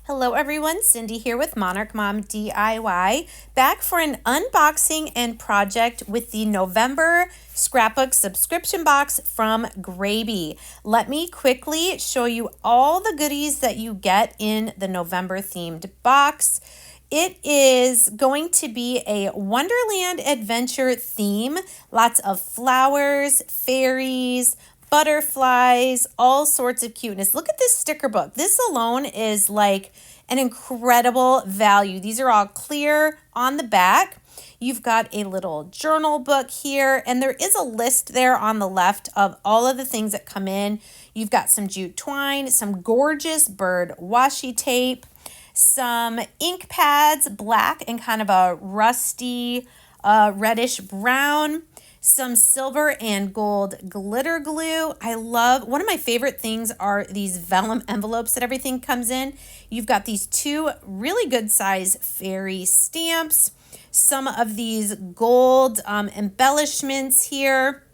Hello everyone, Cindy here with Monarch Mom DIY, back for an unboxing and project with the November scrapbook subscription box from Grabie. Let me quickly show you all the goodies that you get in the November themed box. It is going to be a Wonderland adventure theme, lots of flowers, fairies, butterflies, all sorts of cuteness. Look at this sticker book. This alone is like an incredible value. These are all clear on the back. You've got a little journal book here, and there is a list there on the left of all of the things that come in. You've got some jute twine, some gorgeous bird washi tape, some ink pads, black and kind of a rusty reddish brown, some silver and gold glitter glue. I love, one of my favorite things are these vellum envelopes that everything comes in. You've got these two really good size fairy stamps, some of these gold embellishments here,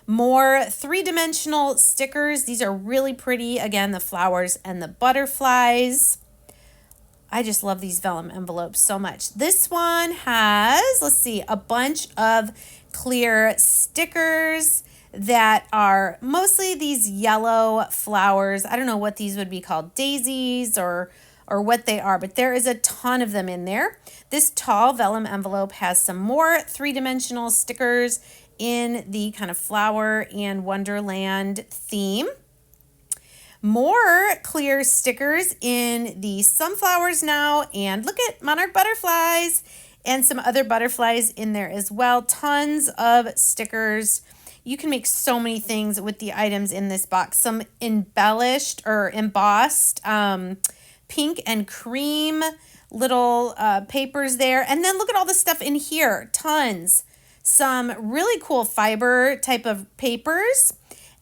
more three-dimensional stickers. These are really pretty. Again, the flowers and the butterflies. I just love these vellum envelopes so much. This one has, let's see, a bunch of clear stickers that are mostly these yellow flowers. I don't know what these would be called, daisies or what they are, but there is a ton of them in there. This tall vellum envelope has some more three-dimensional stickers in the kind of flower and Wonderland theme. More clear stickers in the sunflowers now, and look at monarch butterflies and some other butterflies in there as well. Tons of stickers. You can make so many things with the items in this box. Some embellished or embossed pink and cream little papers there. And then look at all the stuff in here. Tons. Some really cool fiber type of papers.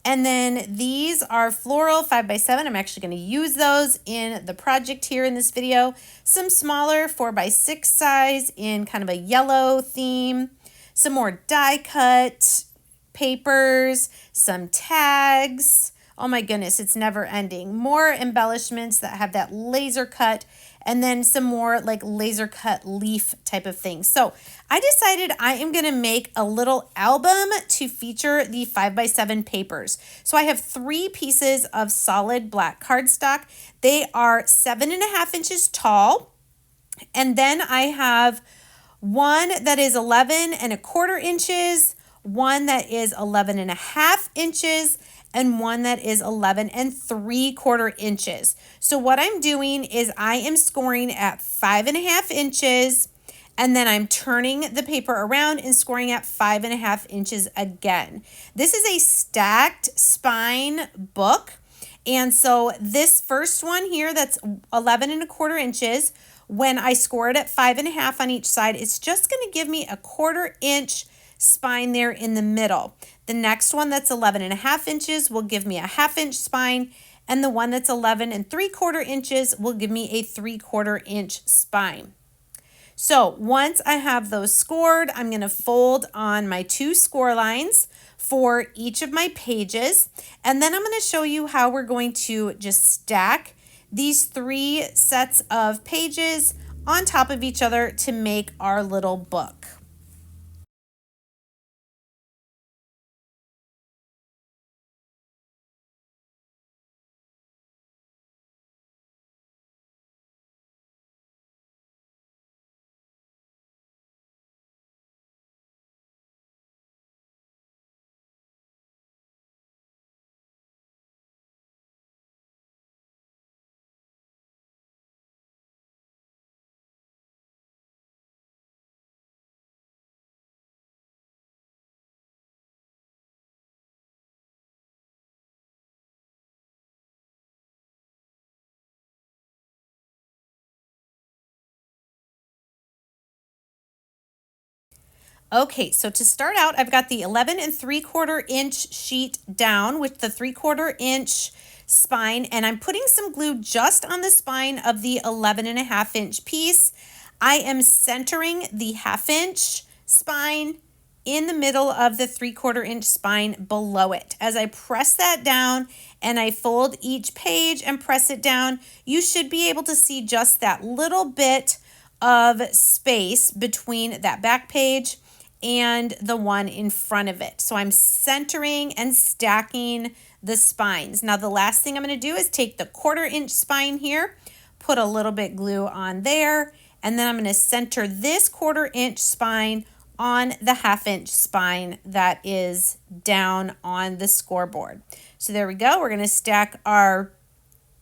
And then these are floral 5x7. I'm actually going to use those in the project here in this video. Some smaller 4x6 size in kind of a yellow theme. Some more die cut papers, some tags. Oh my goodness, it's never ending. More embellishments that have that laser cut, and then some more like laser cut leaf type of thing. So I decided I am going to make a little album to feature the 5x7 papers. So I have 3 pieces of solid black cardstock. They are 7.5 inches tall. And then I have one that is 11.25 inches, one that is 11.5 inches, and one that is 11.75 inches. So what I'm doing is I am scoring at 5.5 inches, and then I'm turning the paper around and scoring at 5.5 inches again. This is a stacked spine book. And so this first one here that's 11.25 inches, when I score it at 5.5 on each side, it's just going to give me a 1/4 inch spine there in the middle. The next one that's 11.5 inches will give me a 1/2 inch spine, and the one that's 11.75 inches will give me a 3/4 inch spine. So once I have those scored, I'm going to fold on my 2 score lines for each of my pages, and then I'm going to show you how we're going to just stack these 3 sets of pages on top of each other to make our little book. Okay, so to start out, I've got the 11.75 inch sheet down with the 3/4 inch spine, and I'm putting some glue just on the spine of the 11.5 inch piece. I am centering the 1/2 inch spine in the middle of the 3/4 inch spine below it. As I press that down and I fold each page and press it down, you should be able to see just that little bit of space between that back page and the one in front of it. So I'm centering and stacking the spines. Now the last thing I'm going to do is take the 1/4 inch spine here, put a little bit glue on there, and then I'm going to center this 1/4 inch spine on the 1/2 inch spine that is down on the scoreboard. So there we go. We're going to stack our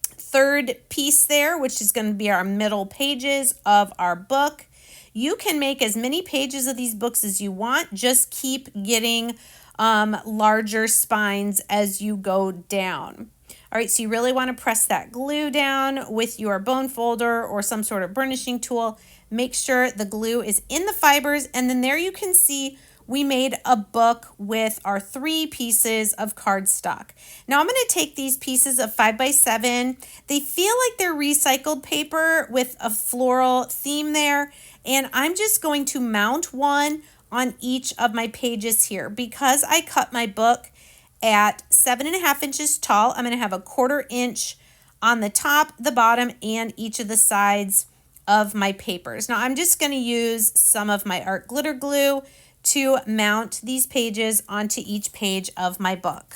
third piece there, which is going to be our middle pages of our book. You can make as many pages of these books as you want. Just keep getting larger spines as you go down. All right, so you really want to press that glue down with your bone folder or some sort of burnishing tool. Make sure the glue is in the fibers, and then there you can see we made a book with our 3 pieces of cardstock. Now I'm going to take these pieces of 5x7. They feel like they're recycled paper with a floral theme there, and I'm just going to mount one on each of my pages here. Because I cut my book at 7.5 inches tall, I'm going to have a 1/4 inch on the top, the bottom, and each of the sides of my papers. Now I'm just going to use some of my art glitter glue to mount these pages onto each page of my book.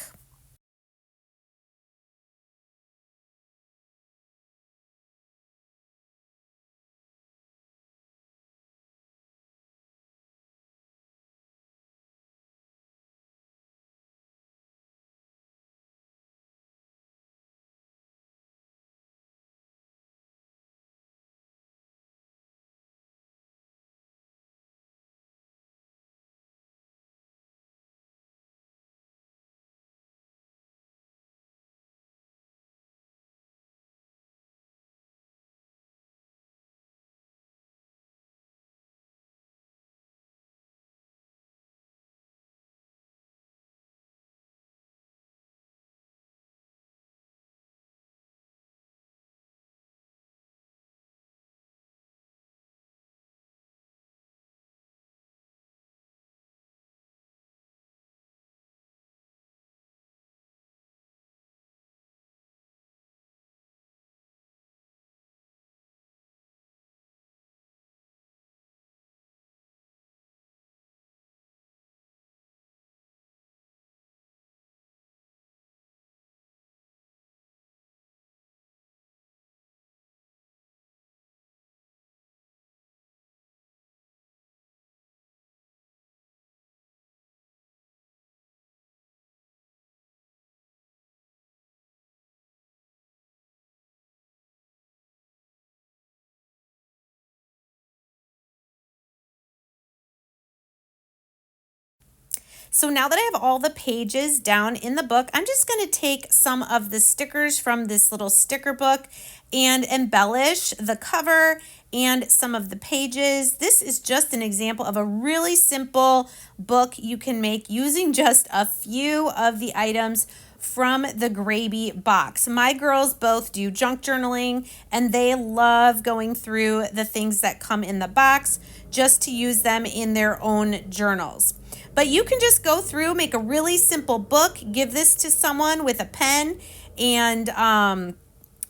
So now that I have all the pages down in the book, I'm just going to take some of the stickers from this little sticker book and embellish the cover and some of the pages. This is just an example of a really simple book you can make using just a few of the items from the Grabie box. My girls both do junk journaling, and they love going through the things that come in the box just to use them in their own journals. But you can just go through, make a really simple book, give this to someone with a pen, and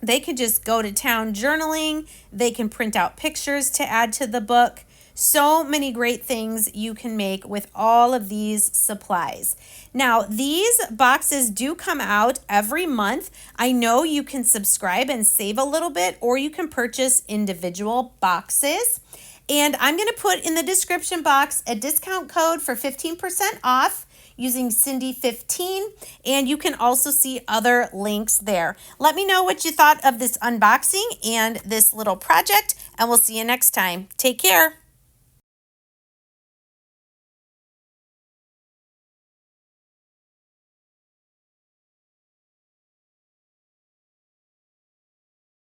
they can just go to town journaling. They can print out pictures to add to the book. So many great things you can make with all of these supplies. Now, these boxes do come out every month. I know you can subscribe and save a little bit, or you can purchase individual boxes. And I'm going to put in the description box a discount code for 15% off using Cindy15, and you can also see other links there. Let me know what you thought of this unboxing and this little project, and we'll see you next time. Take care.